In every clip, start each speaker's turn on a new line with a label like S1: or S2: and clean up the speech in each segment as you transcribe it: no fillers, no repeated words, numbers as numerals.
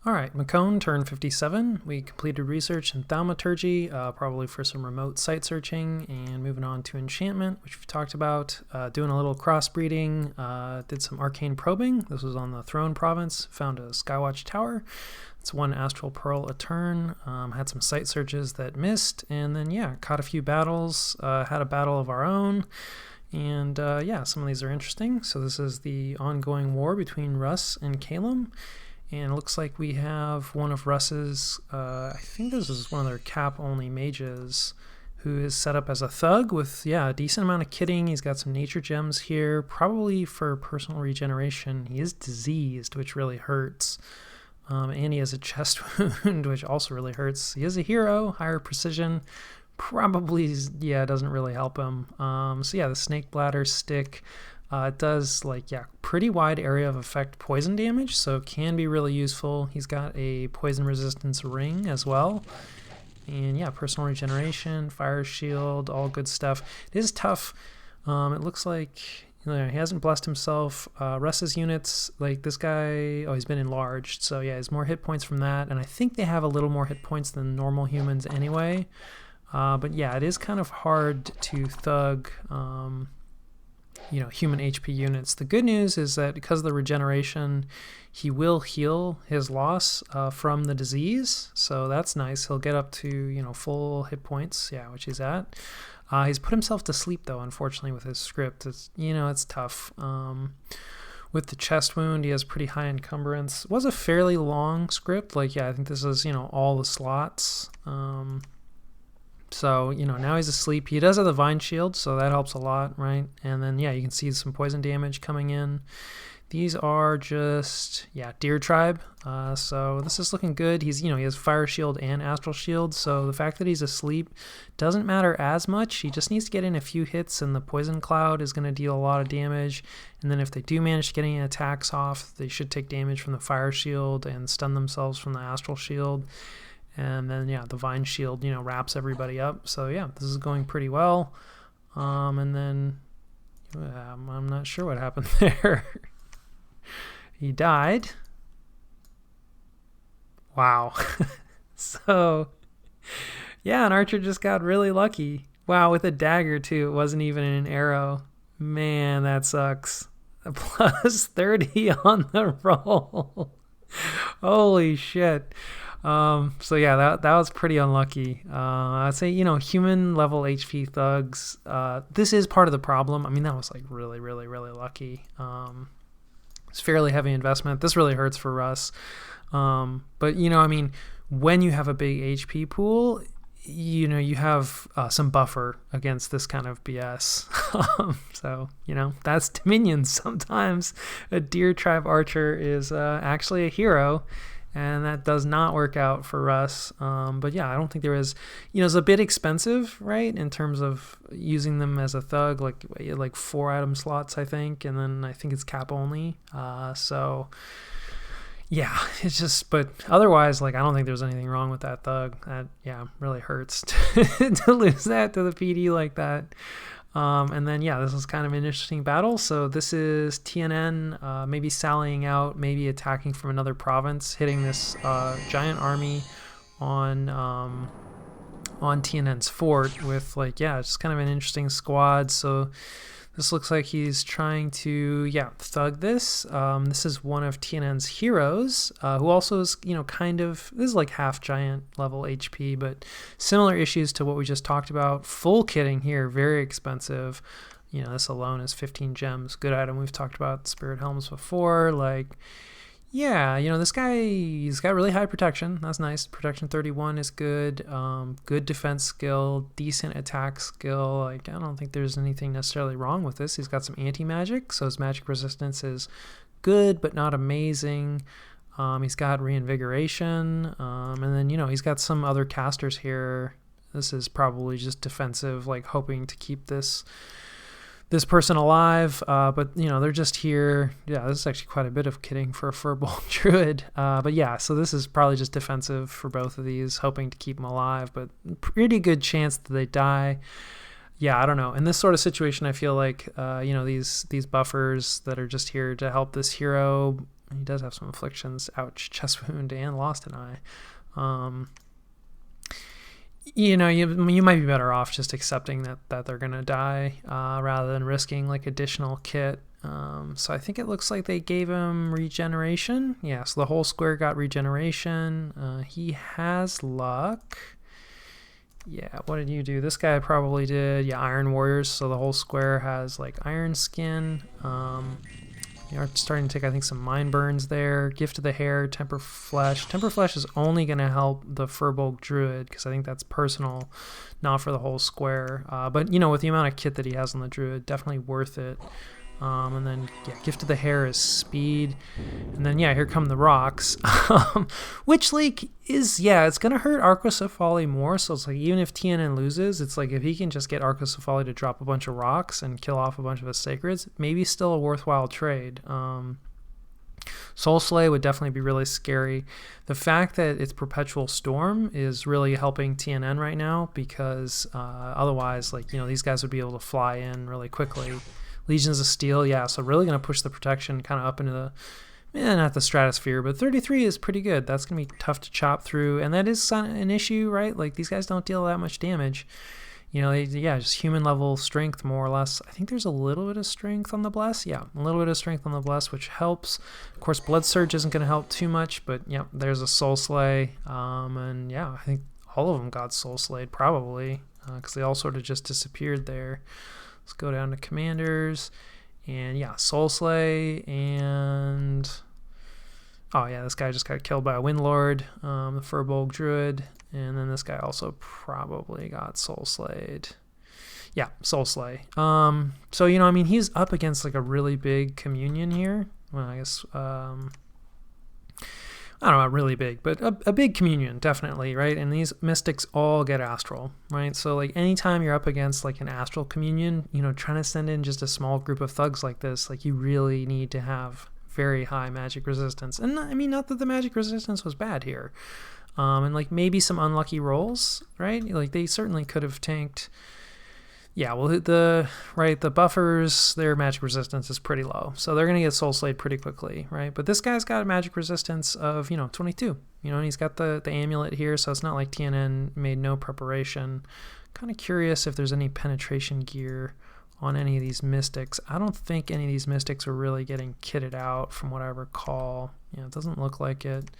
S1: All right, Mekone turned 57. We completed research in thaumaturgy, probably for some remote site searching, and moving on to enchantment, which we've talked about. Doing a little crossbreeding, did some arcane probing. This was on the Throne province. Found a Skywatch Tower. It's one Astral Pearl a turn. Had some site searches that missed, and then caught a few battles. Had a battle of our own. And some of these are interesting. So this is the ongoing war between Russ and Calum. And it looks like we have one of Russ's, I think this is one of their cap-only mages, who is set up as a thug with, a decent amount of kitting. He's got some nature gems here, probably for personal regeneration. He is diseased, which really hurts. And he has a chest wound, which also really hurts. He is a hero, higher precision. Probably, doesn't really help him. The snake bladder stick. It does pretty wide area of effect poison damage, so it can be really useful. He's got a poison resistance ring as well. And personal regeneration, fire shield, all good stuff. It is tough. It looks like he hasn't blessed himself. Russ's units, like this guy, he's been enlarged, so he has more hit points from that. And I think they have a little more hit points than normal humans anyway. But it is kind of hard to thug human HP units. The good news is that because of the regeneration, he will heal his loss from the disease. So that's nice. He'll get up to, full hit points, which he's at. He's put himself to sleep, though, unfortunately, with his script. It's tough. With the chest wound, he has pretty high encumbrance. It was a fairly long script. I think this is, all the slots. So, now he's asleep. He does have the Vine Shield, so that helps a lot, right? And then, you can see some poison damage coming in. These are just, Deer Tribe. So this is looking good. He's, he has Fire Shield and Astral Shield, so the fact that he's asleep doesn't matter as much. He just needs to get in a few hits, and the Poison Cloud is going to deal a lot of damage. And then if they do manage to get any attacks off, they should take damage from the Fire Shield and stun themselves from the Astral Shield. And then, the Vine Shield, wraps everybody up. So, this is going pretty well. And then, I'm not sure what happened there. He died. Wow. So, an archer just got really lucky. Wow, with a dagger, too. It wasn't even an arrow. Man, that sucks. A plus 30 on the roll. Holy shit. That was pretty unlucky. I'd say, human level HP thugs, this is part of the problem. I mean, that was really, really, really lucky. It's fairly heavy investment. This really hurts for Russ. But when you have a big HP pool, you have some buffer against this kind of BS. So, that's Dominion. Sometimes a Deer Tribe archer is actually a hero. And that does not work out for Russ. But I don't think there is, it's a bit expensive, right? In terms of using them as a thug, like 4 item slots, I think. And then I think it's cap only. It's just, but otherwise, I don't think there's anything wrong with that thug. That, really hurts to lose that to the PD like that. And then, this is kind of an interesting battle. So this is TNN maybe sallying out, maybe attacking from another province, hitting this giant army on TNN's fort with just kind of an interesting squad. So this looks like he's trying to, thug this. This is one of TNN's heroes, who also is, this is half giant level HP, but similar issues to what we just talked about. Full kitting here, very expensive. This alone is 15 gems. Good item. We've talked about Spirit Helms before. This guy, he's got really high protection. That's nice. Protection 31 is good. Good defense skill, decent attack skill. I don't think there's anything necessarily wrong with this. He's got some anti-magic, so his magic resistance is good, but not amazing. He's got reinvigoration. And then, he's got some other casters here. This is probably just defensive, hoping to keep this person alive, but they're just here. This is actually quite a bit of kitting for a Firbolg Druid. So this is probably just defensive for both of these, hoping to keep them alive, but pretty good chance that they die. I don't know. In this sort of situation, I feel like these buffers that are just here to help this hero He does have some afflictions. Ouch, chest wound and lost an eye. You know, you might be better off just accepting that they're going to die rather than risking like additional kit. So I think it looks like they gave him regeneration. Yeah, so the whole square got regeneration. He has luck. Yeah, what did you do? This guy probably did, yeah, Iron Warriors, so the whole square has like Iron Skin. You're starting to take, I think, some Mind Burns there. Gift of the Hair, Temper Flesh. Temper Flesh is only going to help the Furbolg Druid, because I think that's personal, not for the whole square. But, you know, with the amount of kit that he has on the Druid, definitely worth it. And then, yeah, Gift of the Hair is speed. And then, yeah, here come the rocks. Which, like, is, yeah, it's going to hurt Arcocephali more. So it's like, even if TNN loses, it's like, if he can just get Arcocephali to drop a bunch of rocks and kill off a bunch of his sacreds, maybe still a worthwhile trade. Soul Slay would definitely be really scary. The fact that it's Perpetual Storm is really helping TNN right now, because otherwise, like, you know, these guys would be able to fly in really quickly. Legions of Steel, yeah, so really going to push the protection kind of up into the, not the stratosphere, but 33 is pretty good. That's going to be tough to chop through, and that is an issue, right? Like, these guys don't deal that much damage. You know, yeah, just human level strength, more or less. I think there's a little bit of strength on the Bless. Yeah, a little bit of strength on the Bless, which helps. Of course, Blood Surge isn't going to help too much, but yeah, there's a Soul Slay. And yeah, I think all of them got Soul Slayed, probably, because they all sort of just disappeared there. Let's go down to Commanders, and yeah, Soul Slay, and oh yeah, this guy just got killed by a Windlord, the Furbolg Druid, and then this guy also probably got Soul Slayed. Yeah, Soul Slay. So, you know, I mean, he's up against like a really big communion here. Well, I guess, I don't know, really big, but a big communion, definitely, right? And these mystics all get astral, right? So, like, anytime you're up against, like, an astral communion, you know, trying to send in just a small group of thugs like this, like, you really need to have very high magic resistance. And, I mean, not that the magic resistance was bad here. And, like, maybe some unlucky rolls, right? Like, they certainly could have tanked... Yeah, well, the buffers, their magic resistance is pretty low, so they're going to get Soul Slayed pretty quickly, right? But this guy's got a magic resistance of, 22, and he's got the amulet here, so it's not like TNN made no preparation. Kind of curious if there's any penetration gear on any of these mystics. I don't think any of these mystics are really getting kitted out from what I recall. It doesn't look like it.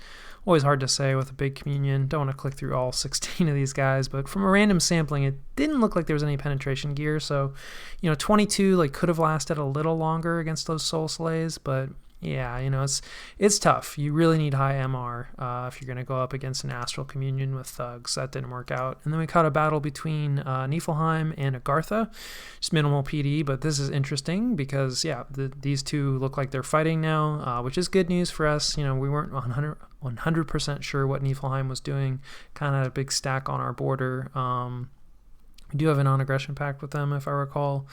S1: Always hard to say with a big communion. Don't want to click through all 16 of these guys, but from a random sampling, it didn't look like there was any penetration gear. So, 22 like could have lasted a little longer against those Soul Slays, but yeah, it's tough. You really need high MR if you're going to go up against an Astral Communion with thugs. That didn't work out. And then we caught a battle between Niflheim and Agartha. Just minimal PD, but this is interesting because, yeah, these two look like they're fighting now, which is good news for us. We weren't 100% sure what Niflheim was doing. Kind of had a big stack on our border. We do have a non-aggression pact with them, if I recall.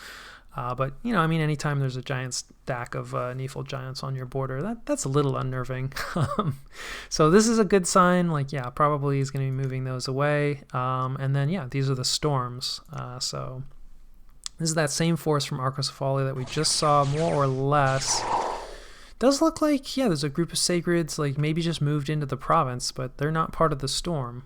S1: But, anytime there's a giant stack of Nifl giants on your border, that's a little unnerving. So this is a good sign. Like, yeah, probably he's going to be moving those away. And then, yeah, these are the storms. So this is that same force from Arcocephali that we just saw, more or less. Does look like, yeah, there's a group of sacreds, like maybe just moved into the province, but they're not part of the storm.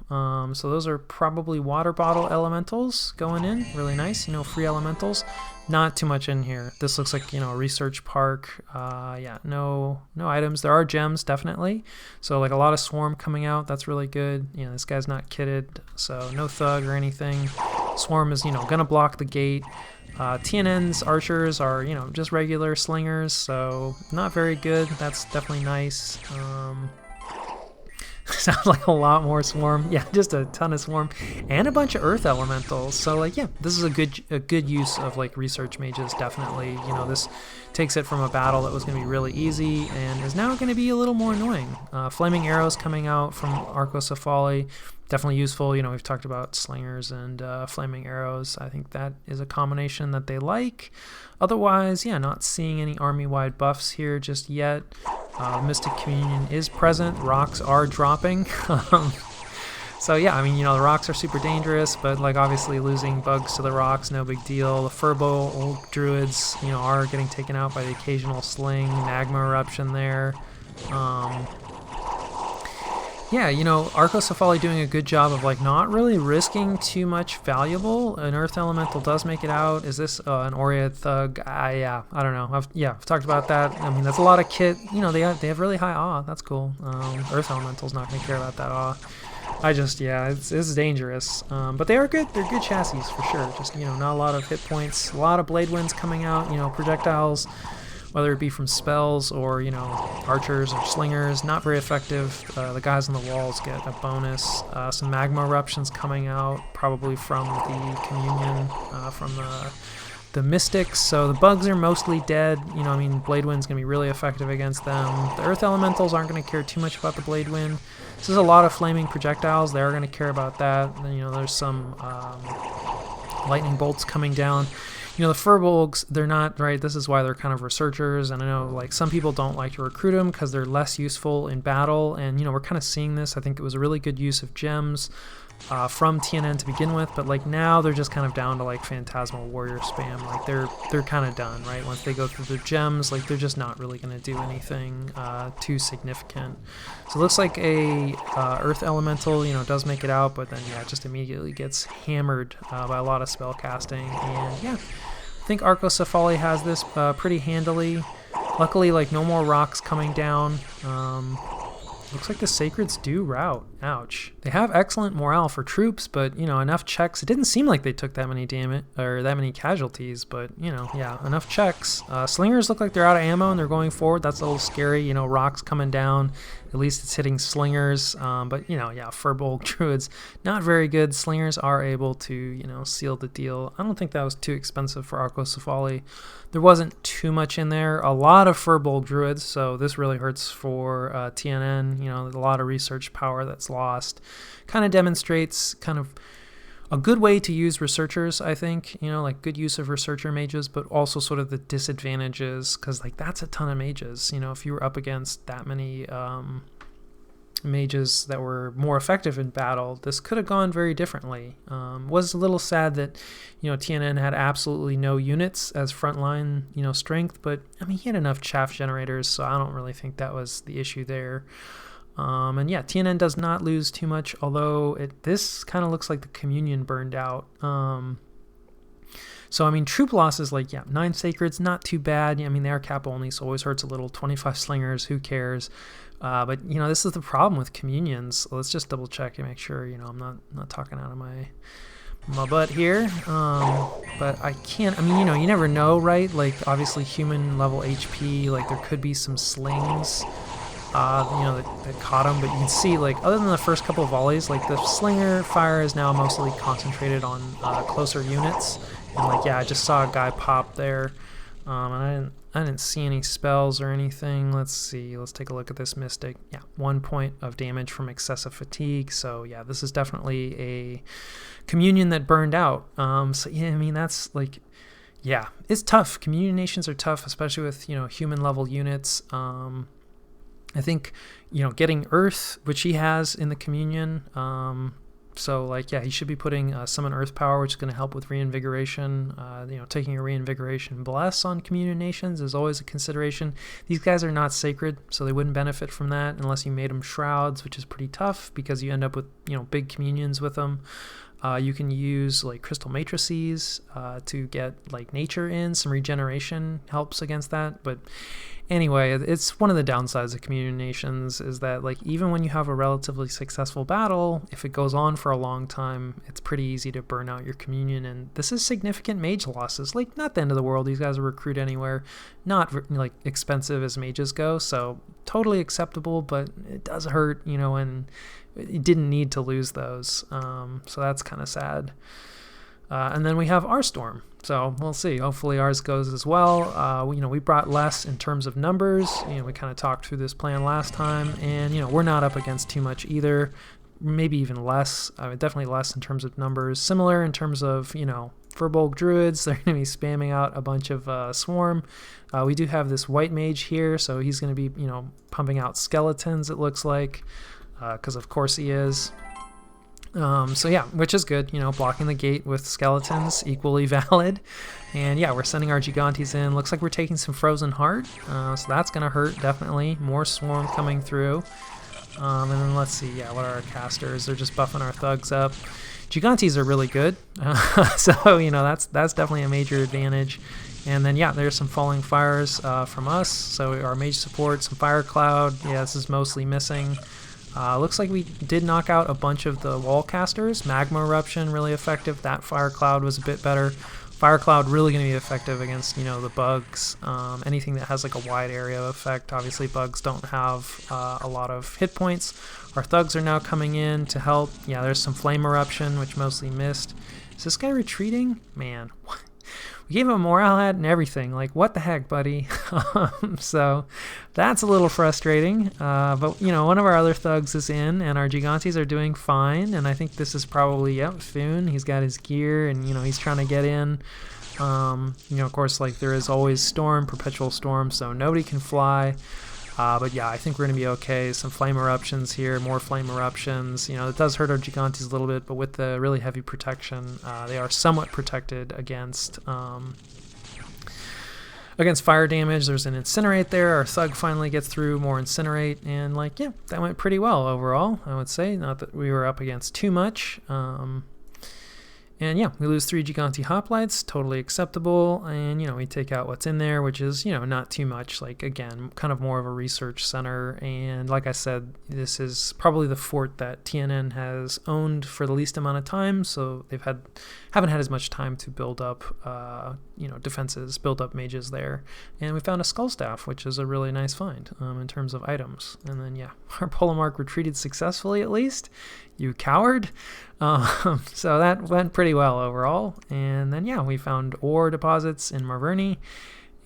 S1: So those are probably water bottle elementals going in. Really nice, free elementals. Not too much in here. This looks like, a research park. Yeah, no items. There are gems, definitely. So like a lot of swarm coming out. That's really good. This guy's not kitted, so no thug or anything. Swarm is, gonna block the gate. TNN's archers are, just regular slingers, so not very good. That's definitely nice. Sounds like a lot more swarm. Yeah, just a ton of swarm and a bunch of earth elementals. So like, yeah, this is a good use of like research mages. Definitely, this takes it from a battle that was going to be really easy and is now going to be a little more annoying. Flaming arrows coming out from Arcocephali, definitely useful. We've talked about slingers and flaming arrows. I think that is a combination that they like. Otherwise, yeah, not seeing any army-wide buffs here just yet. Mystic Communion is present. Rocks are dropping. So yeah, the rocks are super dangerous, but like obviously losing bugs to the rocks, no big deal. The Furbolg druids, are getting taken out by the occasional sling, magma eruption there. Yeah, you know, Arcocephali doing a good job of like not really risking too much valuable. An Earth Elemental does make it out. Is this an Aureate Thug? Yeah, I don't know. I've talked about that. I mean, that's a lot of kit. You know, they have really high awe. That's cool. Earth Elemental's not going to care about that awe. It's dangerous. But they are good. They're good chassis for sure. Just, you know, not a lot of hit points. A lot of blade winds coming out. You know, projectiles, whether it be from spells or, you know, archers or slingers, not very effective. The guys on the walls get a bonus. Some magma eruptions coming out, probably from the communion, from the mystics. So the bugs are mostly dead. You know, I mean, blade wind's gonna be really effective against them. The earth elementals aren't gonna care too much about the blade wind. This is a lot of flaming projectiles. They are gonna care about that. And, you know, there's some lightning bolts coming down. You know, the Furbolgs, they're not, right, this is why they're kind of researchers, and I know, like, some people don't like to recruit them because they're less useful in battle, and, you know, we're kind of seeing this. I think it was a really good use of gems from TNN to begin with, but, like, now they're just kind of down to, like, Phantasmal Warrior spam. Like, they're kind of done, right? Once they go through their gems, like, they're just not really going to do anything too significant. So it looks like a Earth Elemental, you know, does make it out, but then, yeah, it just immediately gets hammered by a lot of spell casting, and, yeah, I think Arcocephali has this pretty handily. Luckily, like, no more rocks coming down. Looks like the Sacreds do rout. Ouch. They have excellent morale for troops, but, you know, enough checks. It didn't seem like they took that many damage or that many casualties, but, you know, yeah, enough checks. Slingers look like they're out of ammo and they're going forward. That's a little scary. You know, rocks coming down. At least it's hitting slingers. But, you know, yeah, Furbolg Druids, not very good. Slingers are able to, you know, seal the deal. I don't think that was too expensive for Arcocephali. There wasn't too much in there. A lot of Furbolg Druids, so this really hurts for TNN. You know, a lot of research power that's lost. Kind of demonstrates kind of a good way to use researchers, I think. You know, like good use of researcher mages, but also sort of the disadvantages, because like that's a ton of mages. You know, if you were up against that many mages that were more effective in battle, this could have gone very differently. Was a little sad that, you know, TNN had absolutely no units as frontline, you know, strength, but I mean, he had enough chaff generators, so I don't really think that was the issue there. And yeah, TNN does not lose too much, although this kind of looks like the communion burned out. So, I mean, troop losses, like, yeah, 9 Sacreds, not too bad. I mean, they are cap only, so always hurts a little. 25 Slingers, who cares? But, you know, this is the problem with communions. Let's just double check and make sure, you know, I'm not talking out of my butt here. But I can't, I mean, you know, you never know, right? Like, obviously, human level HP, like, there could be some slings, you know, that caught him. But you can see, like, other than the first couple of volleys, like, the slinger fire is now mostly concentrated on closer units. And, like, yeah, I just saw a guy pop there. And I didn't see any spells or anything. Let's see. Let's take a look at this Mystic. Yeah, 1 point of damage from excessive fatigue. So, yeah, this is definitely a communion that burned out. So, yeah, I mean, that's, like, yeah, it's tough. Communion nations are tough, especially with, you know, human-level units. I think, you know, getting Earth, which he has in the communion, so, like, yeah, he should be putting Summon Earth Power, which is going to help with reinvigoration. You know, taking a reinvigoration bless on communion nations is always a consideration. These guys are not sacred, so they wouldn't benefit from that unless you made them shrouds, which is pretty tough because you end up with, you know, big communions with them. You can use, like, crystal matrices to get, like, nature in. Some regeneration helps against that. But anyway, it's one of the downsides of communion nations is that, like, even when you have a relatively successful battle, if it goes on for a long time, it's pretty easy to burn out your communion. And this is significant mage losses. Like, not the end of the world. These guys will recruit anywhere. Not, like, expensive as mages go. So totally acceptable, but it does hurt, you know, and you didn't need to lose those, so that's kind of sad. And then we have our storm, so we'll see. Hopefully ours goes as well. You know, we brought less in terms of numbers. You know, we kind of talked through this plan last time, and, you know, we're not up against too much either. Maybe even less. Definitely less in terms of numbers. Similar in terms of, you know, Furbolg Druids. They're going to be spamming out a bunch of swarm. We do have this white mage here, so he's going to be, you know, pumping out skeletons, it looks like. Because of course he is. So yeah, which is good, blocking the gate with skeletons, equally valid. And yeah, we're sending our Gigantes in. Looks like we're taking some Frozen Heart, so that's going to hurt, definitely. More Swarm coming through. And then let's see, yeah, what are our casters? They're just buffing our thugs up. Gigantes are really good, so that's definitely a major advantage. And then yeah, there's some Falling Fires from us. So our mage support, some Fire Cloud. Yeah, this is mostly missing. Looks like we did knock out a bunch of the wall casters. Magma Eruption, really effective. That Fire Cloud was a bit better. Fire Cloud really going to be effective against, the bugs. Anything that has like a wide area effect. Obviously, bugs don't have a lot of hit points. Our thugs are now coming in to help. Yeah, there's some Flame Eruption, which mostly missed. Is this guy retreating? Man, we gave him a morale hat and everything. Like, what the heck, buddy? So that's a little frustrating. But, one of our other thugs is in, and our Gigantes are doing fine. And I think this is probably, Thune. He's got his gear, and, he's trying to get in. Of course, like, there is always storm, perpetual storm, so nobody can fly. But yeah, I think we're going to be okay. Some Flame Eruptions here, more Flame Eruptions. It does hurt our Gigantes a little bit, but with the really heavy protection, they are somewhat protected against fire damage. There's an Incinerate there. Our Thug finally gets through, more Incinerate, and that went pretty well overall, I would say. Not that we were up against too much. And yeah, we lose 3 Gigante Hoplites, totally acceptable. And, we take out what's in there, which is, not too much. Like, again, kind of more of a research center. And like I said, this is probably the fort that TNN has owned for the least amount of time. So they've haven't had as much time to build up, defenses, build up mages there. And we found a Skull Staff, which is a really nice find in terms of items. And then, yeah, our Polemark retreated successfully, at least. You coward. So that went pretty well overall. And then, yeah, we found ore deposits in Marverni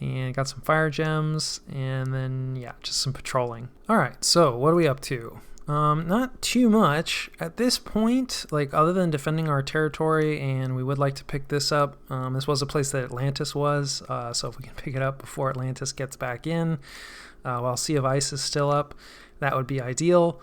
S1: and got some fire gems. And then, yeah, just some patrolling. All right, so what are we up to? Not too much at this point, like other than defending our territory, and we would like to pick this up. This was a place that Atlantis was, so if we can pick it up before Atlantis gets back in, while Sea of Ice is still up, that would be ideal.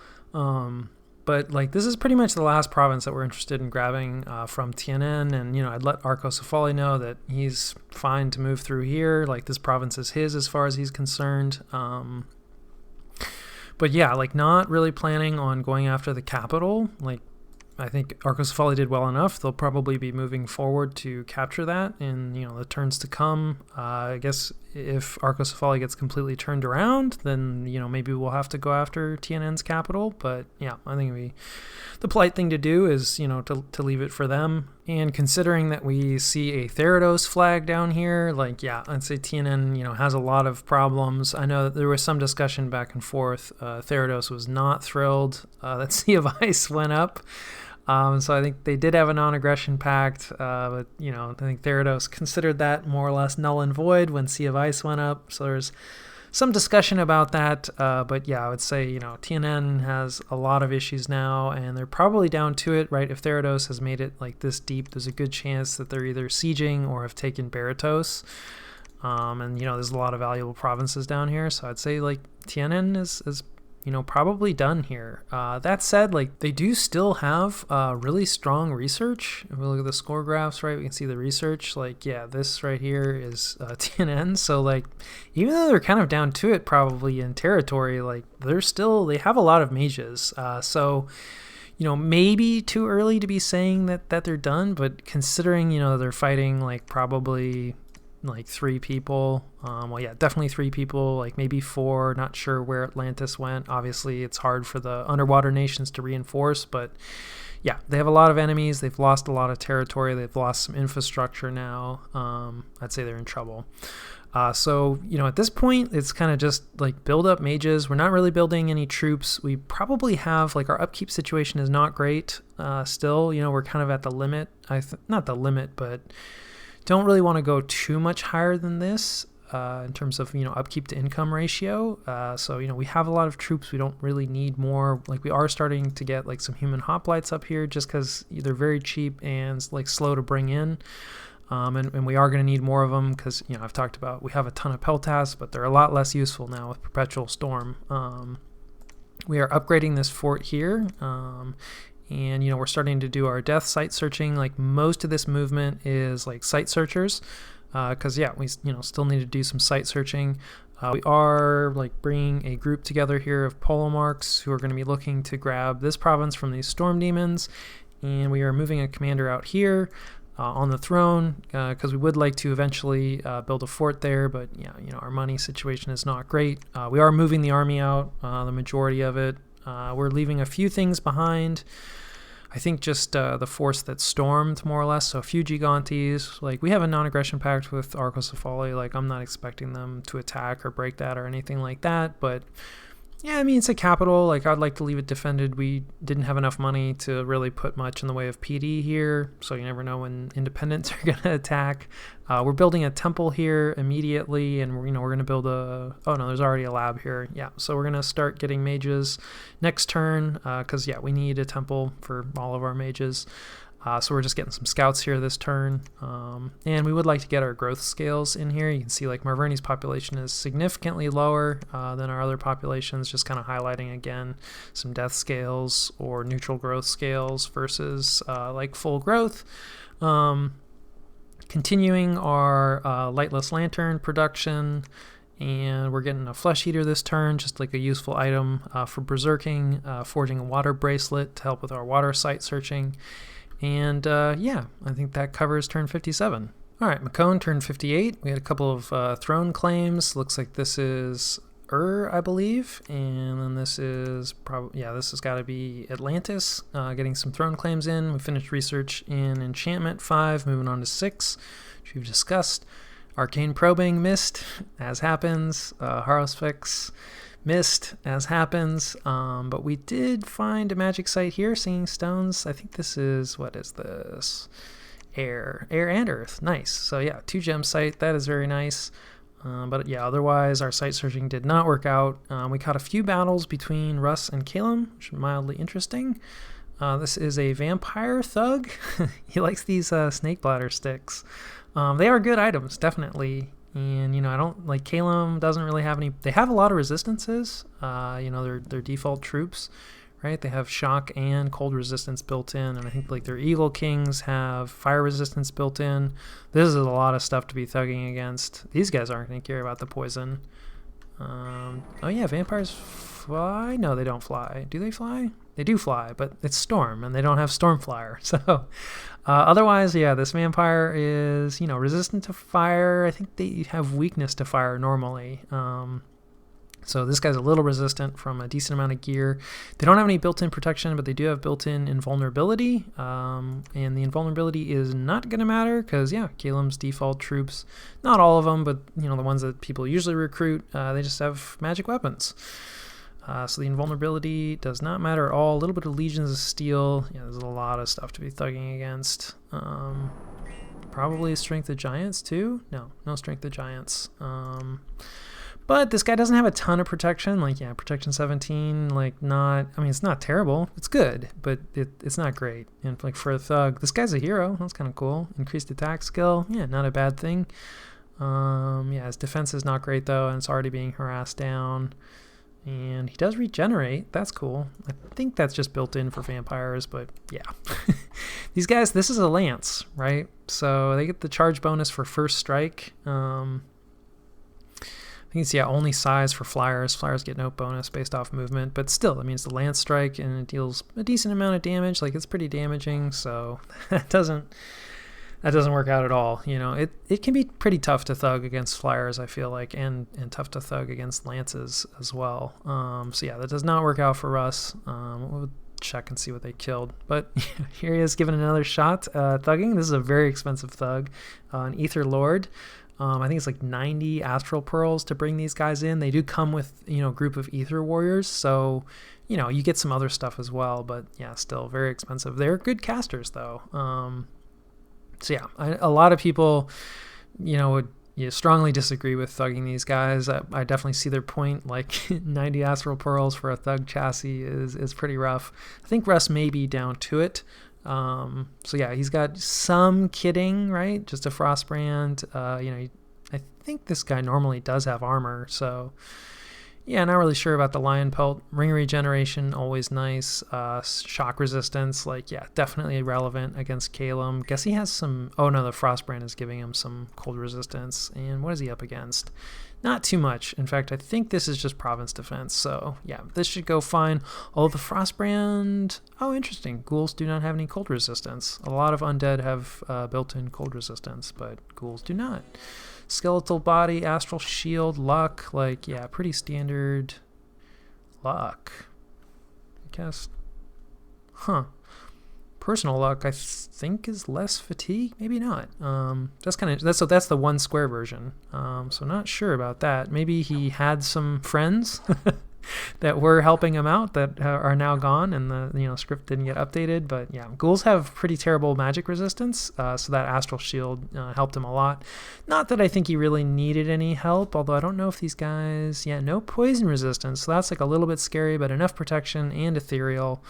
S1: But this is pretty much the last province that we're interested in grabbing from TNN, and I'd let Arcosafali know that he's fine to move through here. Like, this province is his as far as he's concerned. But yeah, not really planning on going after the capital. I think Arcosafali did well enough. They'll probably be moving forward to capture that in the turns to come. I guess if Arcosafali gets completely turned around, then maybe we'll have to go after TNN's capital. But yeah, I think the polite thing to do is to leave it for them. And considering that we see a Therados flag down here, yeah, I'd say TNN has a lot of problems. I know that there was some discussion back and forth. Therados was not thrilled that Sea of Ice went up. So I think they did have a non-aggression pact, but I think Therados considered that more or less null and void when Sea of Ice went up. So there's some discussion about that, but yeah, I would say TNN has a lot of issues now, and they're probably down to it, right? If Therados has made it this deep, there's a good chance that they're either sieging or have taken Baratos. And there's a lot of valuable provinces down here, so I'd say TNN is probably done here. That said, they do still have really strong research. If we look at the score graphs, right, we can see the research. Yeah, this right here is TNN. So even though they're kind of down to it probably in territory, they have a lot of mages. So maybe too early to be saying that they're done, but considering they're fighting probably 3 people, well, yeah, definitely 3 people, maybe 4, not sure where Atlantis went. Obviously it's hard for the underwater nations to reinforce, but yeah, they have a lot of enemies. They've lost a lot of territory. They've lost some infrastructure now. I'd say they're in trouble. So at this point, it's kind of just build up mages. We're not really building any troops. We probably have our upkeep situation is not great. Still, we're kind of at the limit. Not the limit, but don't really want to go too much higher than this in terms of upkeep to income ratio. So we have a lot of troops. We don't really need more. We are starting to get some human hoplites up here just because they're very cheap and slow to bring in. And we are going to need more of them because I've talked about we have a ton of Peltas, but they're a lot less useful now with Perpetual Storm. We are upgrading this fort here. and we're starting to do our death site searching. Like most of this movement is like site searchers, because we still need to do some site searching. We are like bringing a group together here of polomarchs who are going to be looking to grab this province from these storm demons, and we are moving a commander out here on the throne, because we would like to eventually build a fort there, but our money situation is not great. We are moving the army out, the majority of it. We're leaving a few things behind. I think just the force that stormed, more or less, so a few Gigantes. Like, we have a non-aggression pact with Arcocephali. Like, I'm not expecting them to attack or break that or anything like that, but yeah, I mean, it's a capital. Like, I'd like to leave it defended. We didn't have enough money to really put much in the way of PD here, so you never know when independents are going to attack. We're building a temple here immediately, and we're going to build a... Oh, no, there's already a lab here. Yeah, so we're going to start getting mages next turn, because, we need a temple for all of our mages. So we're just getting some scouts here this turn, and we would like to get our growth scales in here. You can see like Marverni's population is significantly lower than our other populations, just kind of highlighting again some death scales or neutral growth scales versus like full growth. Continuing our lightless lantern production, and we're getting a flesh eater this turn, just like a useful item for berserking, forging a water bracelet to help with our water site searching. And I think that covers turn 57. All right, Mekone, turn 58. We had a couple of throne claims. Looks like this is I believe. And then this is probably, this has got to be Atlantis, getting some throne claims in. We finished research in Enchantment 5, moving on to 6, which we've discussed. Arcane Probing missed, as happens. Harosphex missed, as happens, but we did find a magic site here, Singing Stones. I think this is, what is this? Air and Earth. Nice. So 2 gem site. That is very nice. But otherwise our site searching did not work out. We caught a few battles between Russ and Calum, which is mildly interesting. This is a vampire thug. He likes these snake bladder sticks. They are good items, definitely. And, I don't, like, Calum doesn't really have any, they have a lot of resistances, their default troops, right? They have shock and cold resistance built in, and I think, like, their Eagle Kings have fire resistance built in. This is a lot of stuff to be thugging against. These guys aren't going to care about the poison. Vampires fly? No, they don't fly. Do they fly? They do fly, but it's Storm, and they don't have Storm Flyer, so... otherwise, this vampire is, resistant to fire. I think they have weakness to fire normally. So this guy's a little resistant from a decent amount of gear. They don't have any built-in protection, but they do have built-in invulnerability. And the invulnerability is not going to matter because, Calum's default troops, not all of them, but, the ones that people usually recruit, they just have magic weapons. So the invulnerability does not matter at all. A little bit of Legions of Steel. There's a lot of stuff to be thugging against. Probably Strength of Giants too. No Strength of Giants. But this guy doesn't have a ton of protection. Like, protection 17, it's not terrible. It's good, but it's not great. And like for a thug, this guy's a hero. That's kind of cool. Increased attack skill. Not a bad thing. His defense is not great though, and it's already being harassed down. And he does regenerate. That's cool. I think that's just built in for vampires, but these guys, this is a lance, right? So they get the charge bonus for first strike. I think it's, only size for flyers. Flyers get no bonus based off movement, but still, it's the lance strike, and it deals a decent amount of damage. Like, it's pretty damaging, so that doesn't work out at all. It can be pretty tough to thug against flyers, I feel like, and tough to thug against lances as well. That does not work out for us. We'll check and see what they killed. But here he is given another shot thugging. This is a very expensive thug, an Ether Lord. I think it's like 90 Astral Pearls to bring these guys in. They do come with, a group of Ether Warriors, so, you get some other stuff as well, but still very expensive. They're good casters, though. A lot of people, would strongly disagree with thugging these guys. I definitely see their point. Like 90 Astral Pearls for a thug chassis is pretty rough. I think Russ may be down to it. He's got some kitting, right? Just a Frostbrand. I think this guy normally does have armor, so Yeah, not really sure about the lion pelt. Ring regeneration, always nice. Shock resistance, like, yeah, definitely relevant against Calum. Guess he has some... Oh, no, the Frostbrand is giving him some cold resistance. And what is he up against? Not too much. In fact, I think this is just province defense. So, yeah, this should go fine. Although the Frostbrand... Oh, interesting. Ghouls do not have any cold resistance. A lot of undead have built-in cold resistance, but ghouls do not. Skeletal body, astral shield, luck, like, yeah, pretty standard luck, I guess. Personal luck, I think, is less fatigue, maybe not. That's the one square version. So not sure about that. Maybe he had some friends that were helping him out that are now gone, and the script didn't get updated. But yeah, ghouls have pretty terrible magic resistance, so that astral shield helped him a lot. Not that I think he really needed any help, although I don't know if these guys... Yeah, no poison resistance, so that's like a little bit scary, but enough protection and ethereal.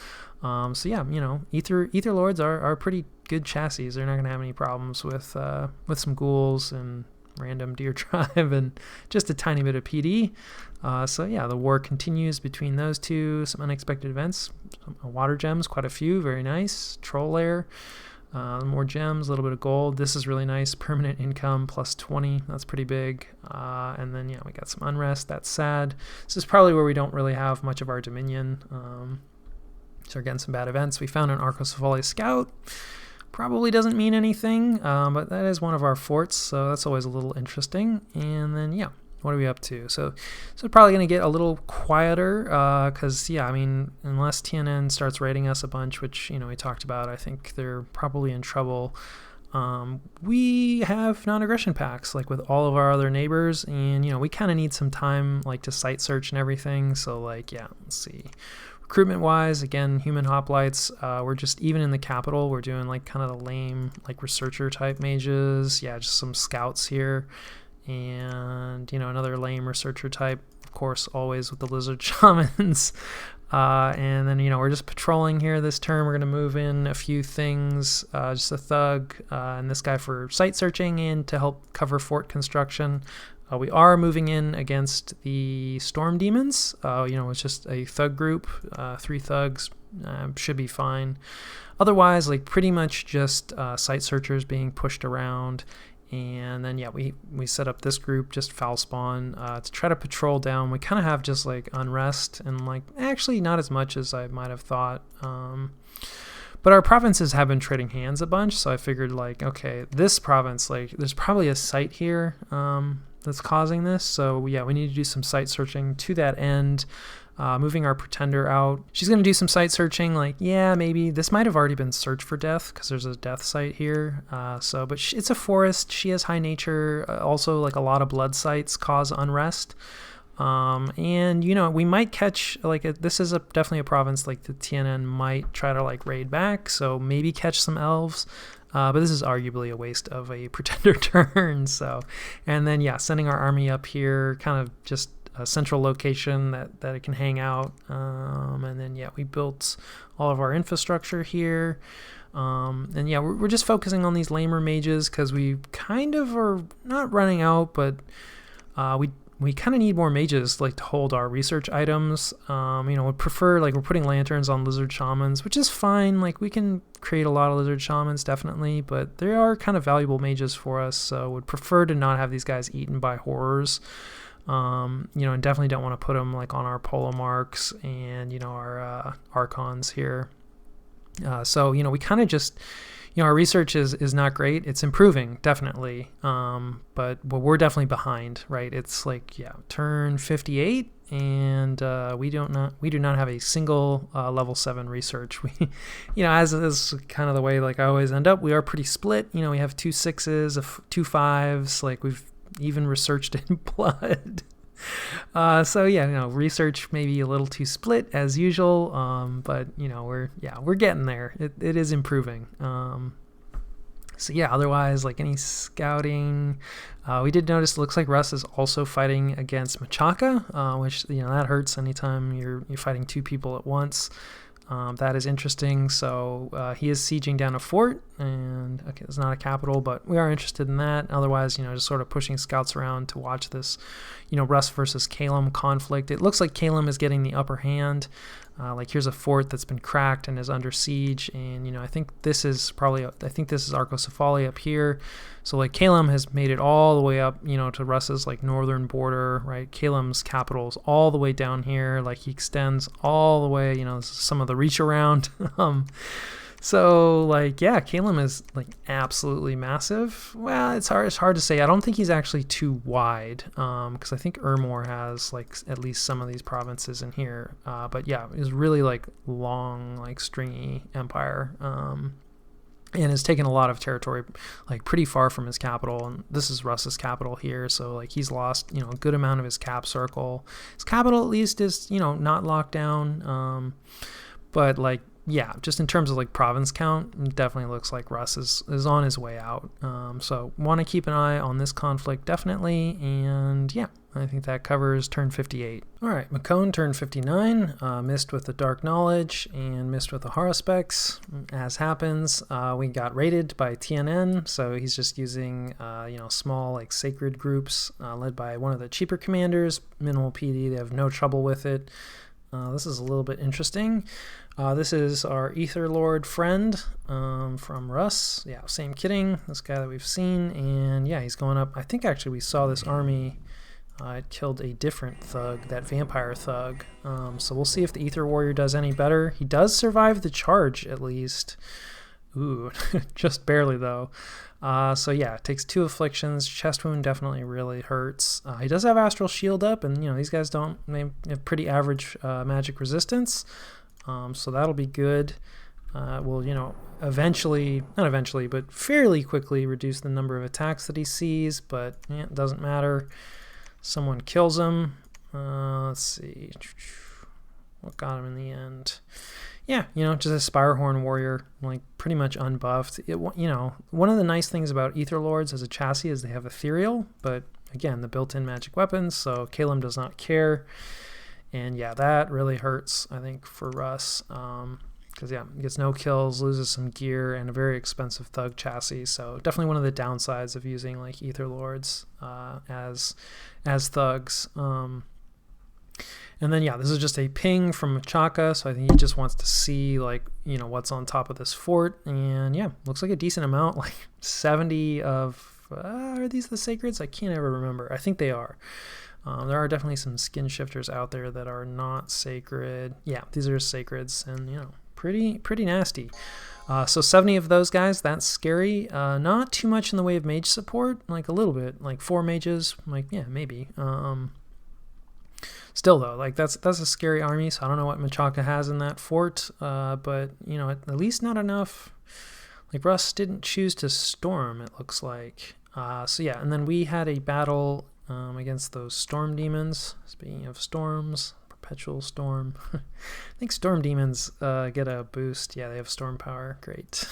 S1: So yeah, Ether Lords are pretty good chassis. They're not going to have any problems with some ghouls and random deer tribe and just a tiny bit of PD. So yeah, the war continues between those two. Some unexpected events, some water gems, quite a few, very nice. Troll lair, more gems, a little bit of gold. This is really nice. Permanent income plus 20, that's pretty big. And then yeah, we got some unrest. That's sad. This is probably where we don't really have much of our dominion. So we're getting some bad events. We found an Arcocephali scout. Probably doesn't mean anything, but that is one of our forts, so that's always a little interesting. And then, yeah, what are we up to? So probably going to get a little quieter, because, yeah, I mean, unless TNN starts raiding us a bunch, which, we talked about, I think they're probably in trouble. We have non-aggression pacts, like with all of our other neighbors, and, we kind of need some time, like, to site search and everything, so, like, yeah, let's see. Recruitment-wise, again, human hoplites, we're just, even in the capital, we're doing, like, kind of the lame, like, researcher-type mages. Yeah, just some scouts here. And, another lame researcher-type, of course, always with the lizard shamans. And then, we're just patrolling here this turn. We're going to move in a few things, just a thug, and this guy for site searching and to help cover fort construction. We are moving in against the storm demons. It's just a thug group, 3 thugs, should be fine. Otherwise, like, pretty much just site searchers being pushed around. And then, yeah, we set up this group, just foul spawn, to try to patrol down. We kind of have just, like, unrest and, like, actually not as much as I might have thought. But our provinces have been trading hands a bunch, so I figured, like, okay, this province, like, there's probably a site here that's causing this. So, yeah, we need to do some site searching to that end. Moving our pretender out. She's going to do some site searching, like, yeah, maybe. This might have already been searched for death, because there's a death site here. But it's a forest. She has high nature. Also, like, a lot of blood sites cause unrest. And, we might catch, like, this is definitely a province, like, the TNN might try to, like, raid back, so maybe catch some elves. But this is arguably a waste of a pretender turn. So, and then, yeah, sending our army up here, kind of just a central location that it can hang out. And then, yeah, we built all of our infrastructure here. And yeah, we're just focusing on these lamer mages because we kind of are not running out, but we kind of need more mages, like, to hold our research items. Would prefer, like, we're putting lanterns on lizard shamans, which is fine. Like, we can create a lot of lizard shamans, definitely, but they are kind of valuable mages for us, so would prefer to not have these guys eaten by horrors. And definitely don't want to put them, like, on our polo marks and, our archons here. So, we kind of just... our research is not great. It's improving, definitely. But we're definitely behind, right? It's like, yeah, turn 58, and we do not have a single level 7 research. We, as is kind of the way, like, I always end up, we are pretty split. We have 2 6s, 2 5s, like, we've even researched in blood. So yeah, research maybe a little too split as usual, but we're getting there. It is improving. So yeah, otherwise, like, any scouting, we did notice it looks like Russ is also fighting against Machaca, which that hurts anytime you're fighting 2 people at once. That is interesting. So he is sieging down a fort, and okay, it's not a capital, but we are interested in that. Otherwise, just sort of pushing scouts around to watch this, Russ versus Calum conflict. It looks like Calum is getting the upper hand. Like here's a fort that's been cracked and is under siege, and I think this is Arcocephali up here. So like Calum has made it all the way up, to Russ's like northern border, right? Calum's capital is all the way down here. Like he extends all the way, this is some of the reach around. So like, yeah, Calum is like absolutely massive. Well, it's hard to say. I don't think he's actually too wide, because I think Ermor has like at least some of these provinces in here. But yeah, it's really like long, like stringy empire. And has taken a lot of territory, like pretty far from his capital. And this is Russ's capital here. So like he's lost, a good amount of his cap circle. His capital at least is, not locked down. But like, yeah, just in terms of like province count, it definitely looks like Russ is on his way out. So want to keep an eye on this conflict, definitely. And yeah, I think that covers turn 58. All right, Mekone turn 59, missed with the Dark Knowledge and missed with the Haruspex. As happens, we got raided by TNN, so he's just using small like sacred groups led by one of the cheaper commanders, minimal PD. They have no trouble with it. This is a little bit interesting. This is our Ether Lord friend from Russ. Yeah, same kidding. This guy that we've seen. And yeah, he's going up. I think actually we saw this army. It killed a different thug, that vampire thug. So we'll see if the Ether Warrior does any better. He does survive the charge at least. Ooh, just barely though. So yeah, it takes 2 afflictions. Chest wound definitely really hurts. He does have Astral Shield up, and these guys they have pretty average magic resistance. So that'll be good. Will eventually, not eventually, but fairly quickly reduce the number of attacks that he sees. But yeah, it doesn't matter. Someone kills him. Let's see, what got him in the end. Yeah, just a Spirehorn warrior, like pretty much unbuffed. One of the nice things about Ether Lords as a chassis is they have ethereal, but again, the built-in magic weapons, so Calum does not care. And yeah, that really hurts, I think, for Russ. Because yeah, he gets no kills, loses some gear, and a very expensive thug chassis. So definitely one of the downsides of using like Ether Lords as thugs. And then yeah, this is just a ping from Machaka, so I think he just wants to see like what's on top of this fort. And yeah, looks like a decent amount, like 70 of are these the sacreds? I can't ever remember. I think they are. There are definitely some skin shifters out there that are not sacred. Yeah, these are sacreds, and pretty nasty. So 70 of those guys, that's scary. Not too much in the way of mage support, like a little bit, like 4 mages, like yeah, maybe. Still though, like that's a scary army, so I don't know what Machaka has in that fort, but at least not enough. Like Russ didn't choose to storm, it looks like. So yeah, and then we had a battle against those storm demons. Speaking of storms, perpetual storm. I think storm demons get a boost. Yeah, they have storm power. Great.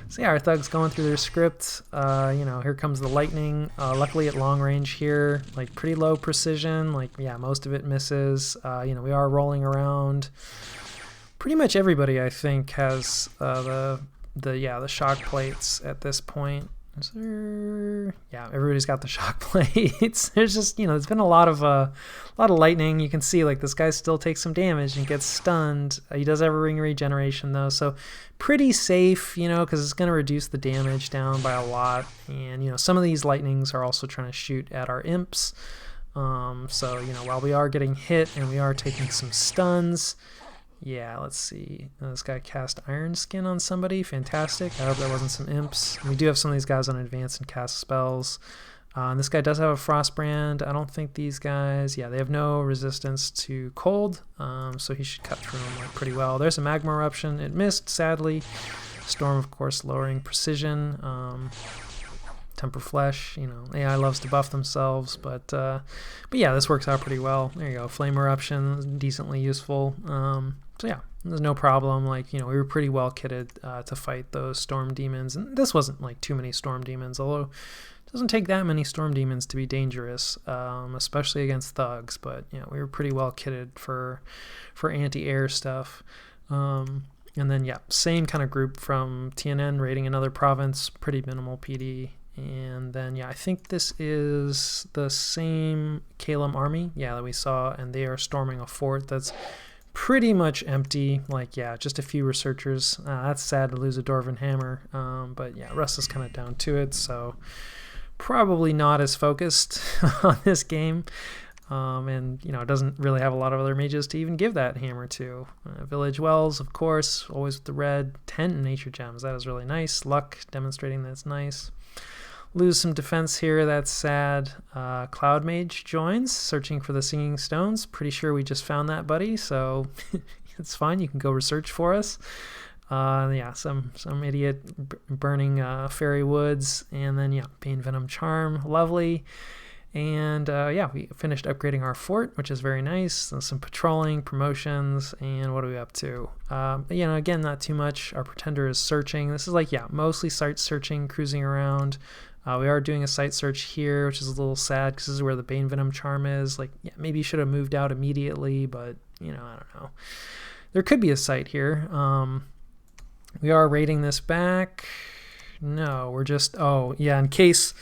S1: So yeah, our thugs going through their script. Here comes the lightning. Luckily at long range here, like pretty low precision. Like yeah, most of it misses. We are rolling around. Pretty much everybody I think has the shock plates at this point. Yeah, everybody's got the shock plates. There's just there's been a lot of lightning. You can see like this guy still takes some damage and gets stunned. He does have a ring regeneration though, so pretty safe, because it's going to reduce the damage down by a lot. And some of these lightnings are also trying to shoot at our imps. So while we are getting hit and we are taking some stuns. Yeah, let's see. This guy cast Iron Skin on somebody. Fantastic. I hope that wasn't some imps. We do have some of these guys on advance and cast spells. And this guy does have a Frostbrand. I don't think these guys... Yeah, they have no resistance to cold. So he should cut through them pretty well. There's a Magma Eruption. It missed, sadly. Storm, of course, lowering precision. Temper Flesh, AI loves to buff themselves, but yeah, this works out pretty well. There you go, Flame Eruption, decently useful. So yeah, there's no problem. Like, we were pretty well kitted to fight those storm demons, and this wasn't like too many storm demons, although Doesn't take that many storm demons to be dangerous, especially against thugs. But we were pretty well kitted for anti-air stuff. And then same kind of group from TNN raiding another province, pretty minimal PD. And then I think this is the same Kalem army that we saw, and they are storming a fort that's pretty much empty. Just a few researchers. That's sad to lose a Dwarven hammer, but Russ is kind of down to it, so probably not as focused on this game. And doesn't really have a lot of other mages to even give that hammer to. Village Wells, of course, always with the red. 10 nature gems, that is really nice. Luck, demonstrating that's nice. Lose some defense here, that's sad. Cloud Mage joins, searching for the Singing Stones. Pretty sure we just found that, buddy, so it's fine, you can go research for us. Some idiot burning Fairy Woods, and then Bane Venom Charm, lovely. And we finished upgrading our fort, which is very nice. And some patrolling, promotions, and what are we up to? Again, not too much. Our Pretender is searching. This is mostly site searching, cruising around. We are doing a site search here, which is a little sad because this is where the Bane Venom Charm is. Maybe you should have moved out immediately, but I don't know. There could be a site here. We are raiding this back. No, we're just in case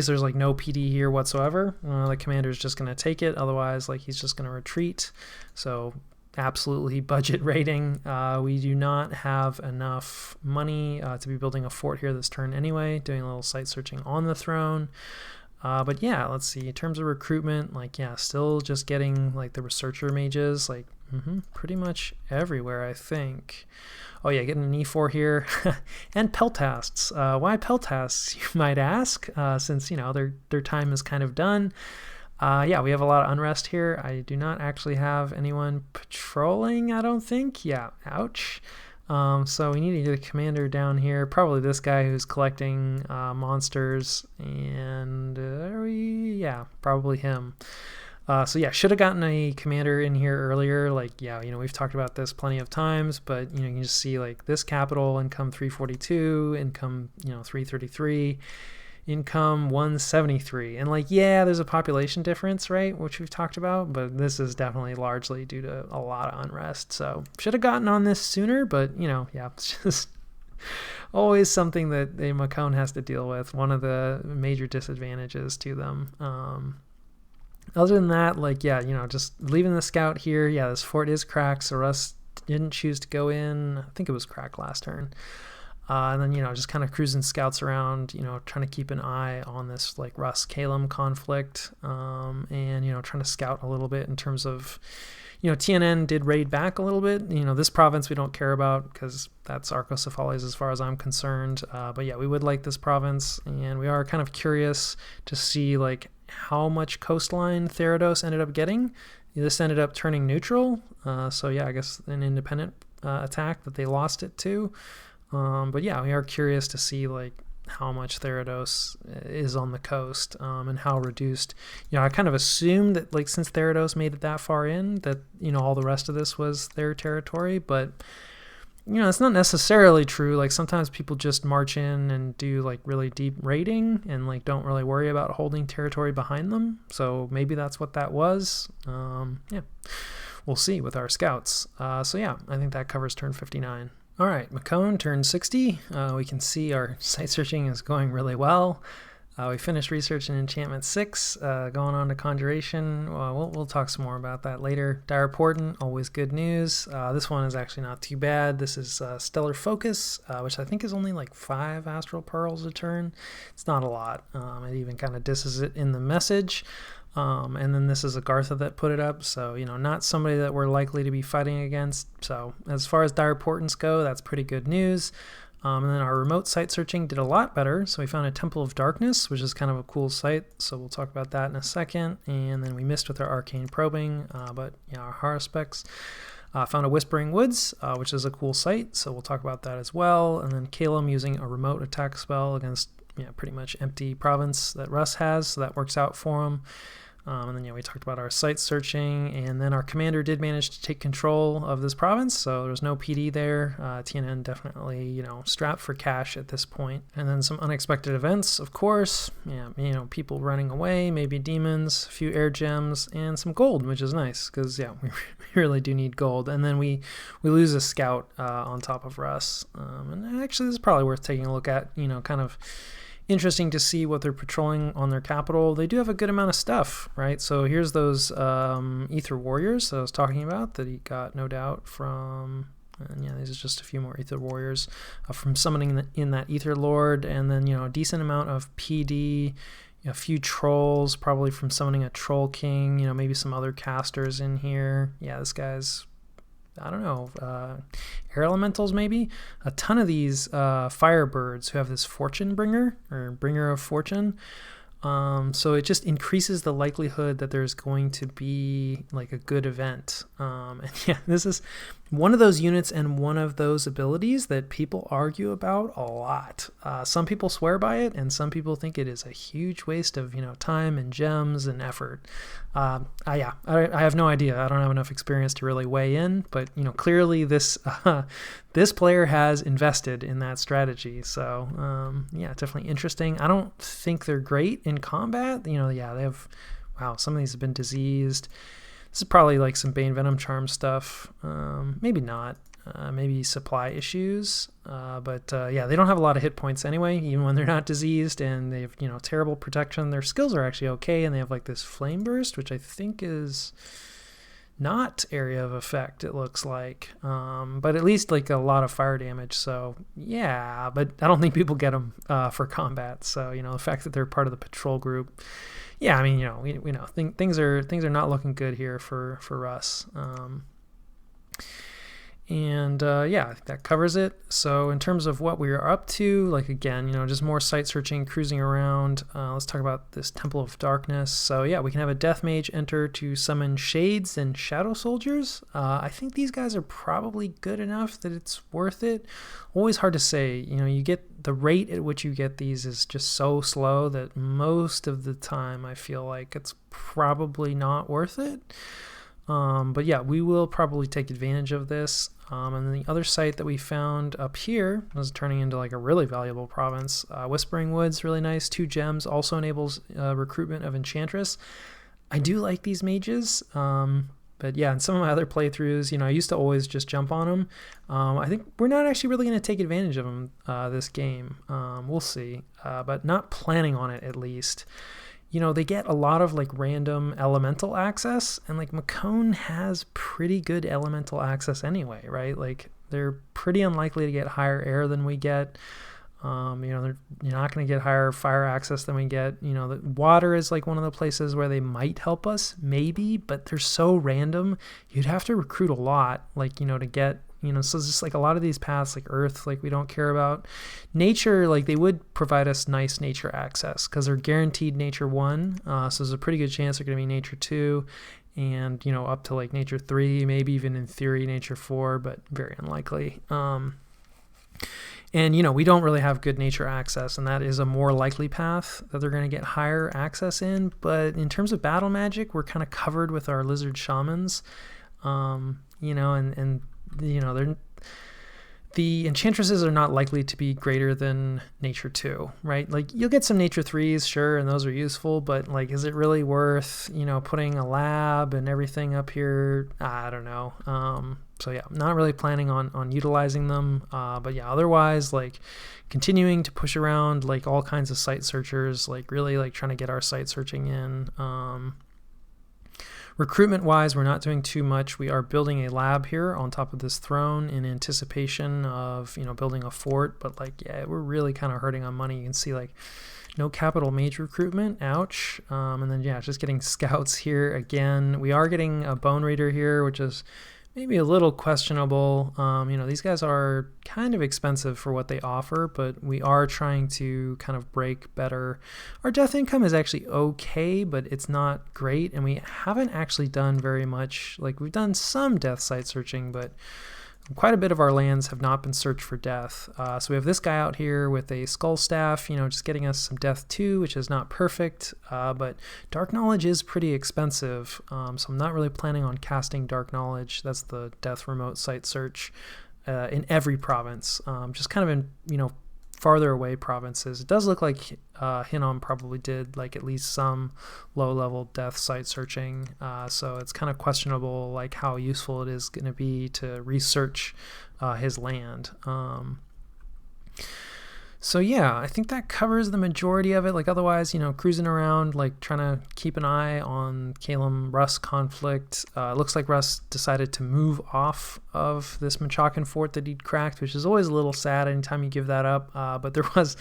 S1: there's no PD here whatsoever, the commander's just going to take it. Otherwise, he's just going to retreat. So absolutely budget raiding. We do not have enough money to be building a fort here this turn anyway. Doing a little site searching on the throne. But let's see. In terms of recruitment, still just getting the researcher mages, pretty much everywhere, I think. Oh yeah, getting an E4 here. And Peltasts. Why Peltasts, you might ask, since, their time is kind of done. We have a lot of unrest here. I do not actually have anyone patrolling, I don't think. Ouch. So we need to get a commander down here. Probably this guy who's collecting monsters. And probably him. Should have gotten a commander in here earlier. We've talked about this plenty of times, but you can just see this capital income 342, income 333, income 173, and there's a population difference, right, which we've talked about, but this is definitely largely due to a lot of unrest. So should have gotten on this sooner, but it's just always something that the Mekone has to deal with. One of the major disadvantages to them. Other than that, just leaving the scout here. This fort is cracked, so Russ didn't choose to go in. I think it was cracked last turn. And then, just kind of cruising scouts around, trying to keep an eye on this, Russ-Kalem conflict, and, trying to scout a little bit in terms of, TNN did raid back a little bit. This province we don't care about because that's Arcocephales as far as I'm concerned. But we would like this province, and we are kind of curious to see, how much coastline Therados ended up getting. This ended up turning neutral, so I guess an independent attack that they lost it to. But we are curious to see how much Therados is on the coast, and how reduced. I kind of assumed that since Therados made it that far in, that all the rest of this was their territory, but it's not necessarily true. Sometimes people just march in and do really deep raiding and don't really worry about holding territory behind them. So maybe that's what that was. We'll see with our scouts. I think that covers turn 59. All right, Mekone, turn 60. We can see our site searching is going really well. We finished research in Enchantment 6, going on to Conjuration. We'll talk some more about that later. Dire Portent, always good news. This one is actually not too bad. This is Stellar Focus, which I think is only 5 Astral Pearls a turn. It's not a lot. It even kind of disses it in the message. And then this is Agartha that put it up, so not somebody that we're likely to be fighting against. So as far as Dire Portents go, that's pretty good news. And then our remote site searching did a lot better. So we found a Temple of Darkness, which is kind of a cool site. So we'll talk about that in a second. And then we missed with our arcane probing, but our Haruspex. Found a Whispering Woods, which is a cool site. So we'll talk about that as well. And then Kalem using a remote attack spell against pretty much empty province that Russ has. So that works out for him. And then, we talked about our site searching, and then our commander did manage to take control of this province, so there was no PD there. TNN definitely, strapped for cash at this point. And then some unexpected events, of course. Yeah, people running away, maybe demons, a few air gems, and some gold, which is nice, because, we really do need gold. And then we lose a scout on top of Russ. And actually, this is probably worth taking a look at, kind of interesting to see what they're patrolling on their capital. They do have a good amount of stuff, right? So here's those Ether Warriors that I was talking about that he got, no doubt, from... And these are just a few more Ether Warriors from summoning in that Ether Lord. And then, a decent amount of PD, a few trolls, probably from summoning a Troll King, maybe some other casters in here. Yeah, this guy's... I don't know, air elementals maybe? A ton of these firebirds who have this fortune bringer, or bringer of fortune. So it just increases the likelihood that there's going to be like a good event. And this is one of those units and one of those abilities that people argue about a lot. Some people swear by it, and some people think it is a huge waste of time and gems and effort. I have no idea. I don't have enough experience to really weigh in, but clearly this this player has invested in that strategy. So definitely interesting. I don't think they're great in combat. They have, wow, some of these have been diseased. This is probably like some Bane Venom Charm stuff. Maybe not. Maybe supply issues. But they don't have a lot of hit points anyway, even when they're not diseased, and they have, terrible protection. Their skills are actually okay, and they have like this Flame Burst, which I think is not area of effect, it looks like. But at least like a lot of fire damage. So yeah, but I don't think people get them for combat. So, the fact that they're part of the patrol group, yeah, I mean, we know things are not looking good here for us. That covers it. So in terms of what we are up to, like again, just more site searching, cruising around. Let's talk about this Temple of Darkness. So we can have a Death Mage enter to summon Shades and Shadow Soldiers. I think these guys are probably good enough that it's worth it. Always hard to say. You get the rate at which you get these is just so slow that most of the time I feel like it's probably not worth it. But we will probably take advantage of this. And then the other site that we found up here was turning into like a really valuable province. Whispering Woods, really nice. 2 gems, also enables recruitment of Enchantress. I do like these mages. But in some of my other playthroughs, I used to always just jump on them. I think we're not actually really going to take advantage of them this game. We'll see. But not planning on it, at least. They get a lot of like random elemental access, and like Mekone has pretty good elemental access anyway, right? Like they're pretty unlikely to get higher air than we get. You're not going to get higher fire access than we get. The water is like one of the places where they might help us, maybe, but they're so random. You'd have to recruit a lot, like, to get, so it's just like a lot of these paths, like Earth, like we don't care about. Nature, like they would provide us nice nature access because they're guaranteed nature 1. So there's a pretty good chance they're going to be nature 2 and, up to like nature 3, maybe even in theory nature 4, but very unlikely. And, we don't really have good nature access, and that is a more likely path that they're going to get higher access in. But in terms of battle magic, we're kind of covered with our lizard shamans, they're, the enchantresses are not likely to be greater than nature 2, right? Like you'll get some nature 3s, sure, and those are useful, but like, is it really worth, putting a lab and everything up here? I don't know. Not really planning on utilizing them. But otherwise, like continuing to push around like all kinds of site searchers, like really like trying to get our site searching in. Recruitment wise, we're not doing too much. We are building a lab here on top of this throne in anticipation of, building a fort, but like, we're really kind of hurting on money. You can see like no capital mage recruitment, ouch. And then just getting scouts here again. We are getting a bone reader here, which is maybe a little questionable. These guys are kind of expensive for what they offer, but we are trying to kind of break better. Our death income is actually okay, but it's not great, and we haven't actually done very much. Like we've done some death site searching, but quite a bit of our lands have not been searched for death. So we have this guy out here with a skull staff, just getting us some death too, which is not perfect, but dark knowledge is pretty expensive, so I'm not really planning on casting dark knowledge. That's the death remote site search in every province, just kind of in farther away provinces. It does look like Hinnom probably did like at least some low-level death site searching, so it's kind of questionable like how useful it is going to be to research his land. So yeah, I think that covers the majority of it. Like otherwise, cruising around, like trying to keep an eye on Calum-Russ conflict. It looks like Russ decided to move off of this Machakan fort that he'd cracked, which is always a little sad anytime you give that up. But there was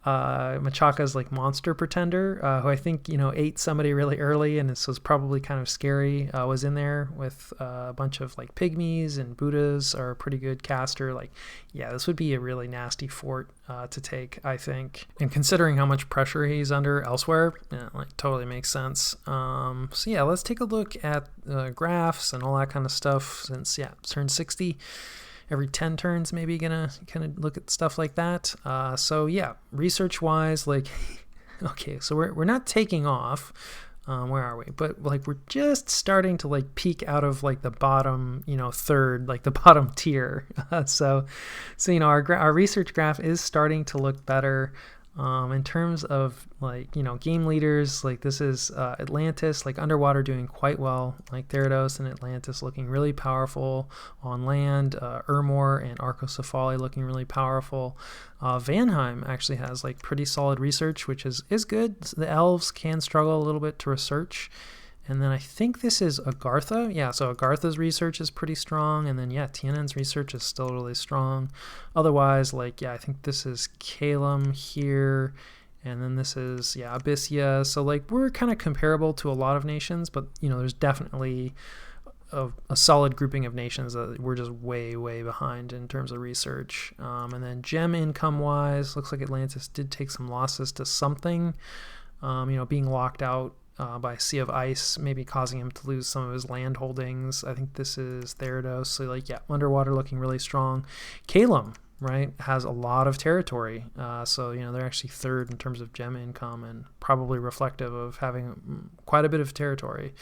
S1: Machaca's like monster pretender, who I think, ate somebody really early, and this was probably kind of scary, was in there with a bunch of like pygmies, and Buddhas are a pretty good caster. Like, yeah, this would be a really nasty fort to take, I think. And considering how much pressure he's under elsewhere, like totally makes sense. So yeah, let's take a look at graphs and all that kind of stuff, since turn 60. Every 10 turns, maybe gonna kind of look at stuff like that. So yeah, research-wise, like, okay, so we're not taking off. Where are we? But like we're just starting to like peak out of like the bottom, third, like the bottom tier. So our research graph is starting to look better. In terms of like, game leaders, like this is Atlantis, like underwater doing quite well, like Therados and Atlantis looking really powerful on land, Ermor and Arcocephali looking really powerful. Vanheim actually has like pretty solid research, which is good. The elves can struggle a little bit to research. And then I think this is Agartha. Yeah, so Agartha's research is pretty strong. And then, TNN's research is still really strong. Otherwise, like, I think this is Calum here. And then this is, Abyssia. So, like, we're kind of comparable to a lot of nations. But, there's definitely a solid grouping of nations that we're just way, way behind in terms of research. And then gem income-wise, looks like Atlantis did take some losses to something. Being locked out by Sea of Ice, maybe causing him to lose some of his land holdings. I think this is Therados. So like, underwater looking really strong. Calum, right, has a lot of territory. So, they're actually third in terms of gem income, and probably reflective of having quite a bit of territory.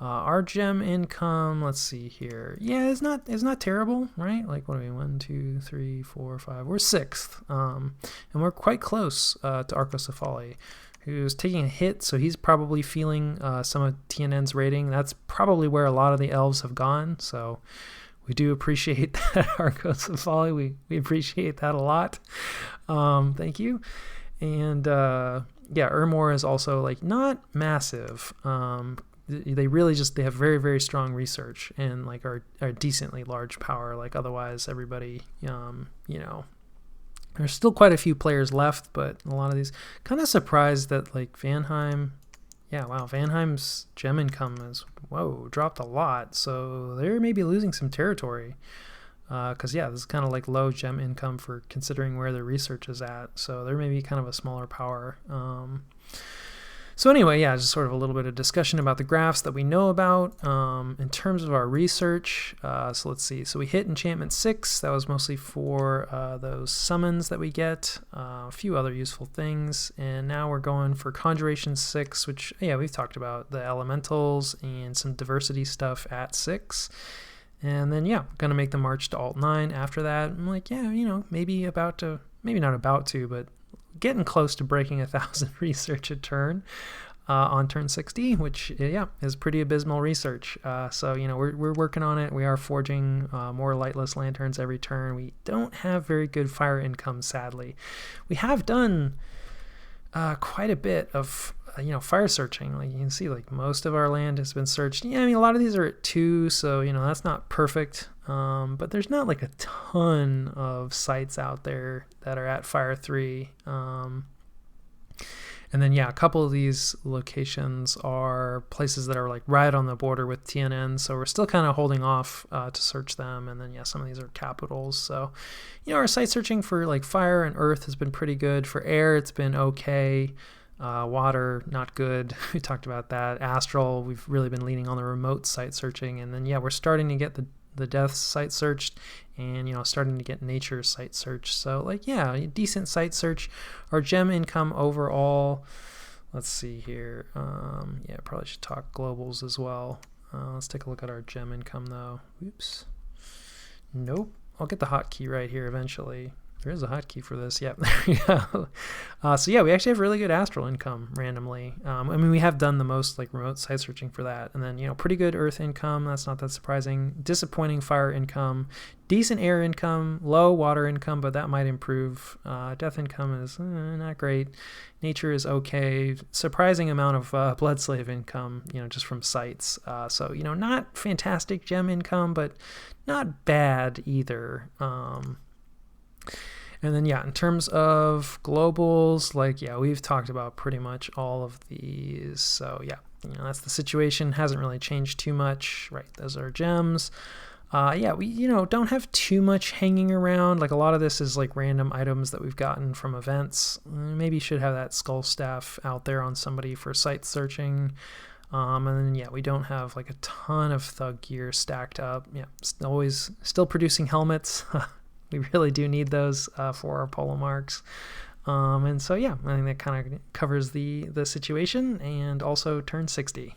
S1: Our gem income, let's see here. Yeah, it's not terrible, right? Like, what are we? 1, 2, 3, 4, 5. We're sixth. And we're quite close to Arcocephali, who's taking a hit, so he's probably feeling some of TNN's rating. That's probably where a lot of the elves have gone, so we do appreciate that, Arcocephali. We appreciate that a lot. Thank you. And Ermor is also like not massive. They really they have very, very strong research and like are decently large power. Like otherwise everybody, there's still quite a few players left, but a lot of these, kind of surprised that like Vanheim, Vanheim's gem income is, dropped a lot. So they're maybe losing some territory. Because this is kind of like low gem income for considering where their research is at. So they're maybe kind of a smaller power. So anyway, just sort of a little bit of discussion about the graphs that we know about. In terms of our research, so let's see. So we hit enchantment 6. That was mostly for those summons that we get, a few other useful things. And now we're going for conjuration 6, which, we've talked about the elementals and some diversity stuff at 6. And then, going to make the march to alt 9 after that. I'm like, maybe not about to, but getting close to breaking 1,000 research a turn on turn 60, which is pretty abysmal research. So we're working on it. We are forging more lightless lanterns every turn. We don't have very good fire income, sadly. We have done quite a bit of fire searching. Like you can see, like most of our land has been searched. A lot of these are at 2, so that's not perfect. But there's not like a ton of sites out there that are at fire 3. And then a couple of these locations are places that are like right on the border with TNN, so we're still kind of holding off to search them. And then some of these are capitals. So our site searching for like fire and earth has been pretty good. For air, it's been okay. Water, not good. We talked about that. Astral, we've really been leaning on the remote site searching. And then we're starting to get the the death site searched, and starting to get nature site search. So like, yeah, decent site search. Our gem income overall, let's see here. Yeah, probably should talk globals as well. Let's take a look at our gem income though. Oops. Nope. I'll get the hotkey right here eventually. There is a hotkey for this. Yep, there we go. So yeah, we actually have really good astral income randomly. I mean, we have done the most like remote site searching for that. And then, pretty good earth income. That's not that surprising. Disappointing fire income. Decent air income. Low water income, but that might improve. Death income is not great. Nature is okay. Surprising amount of blood slave income, just from sites. So, not fantastic gem income, but not bad either. And then, yeah, in terms of globals, like, yeah, we've talked about pretty much all of these. So, yeah, that's the situation. Hasn't really changed too much, right? Those are gems. Yeah, we, don't have too much hanging around. Like, a lot of this is, like, random items that we've gotten from events. Maybe should have that skull staff out there on somebody for site searching. And then, yeah, we don't have, like, a ton of thug gear stacked up. Yeah, still producing helmets. We really do need those for our polo marks. And so, yeah, I think that kind of covers the situation, and also turn 60.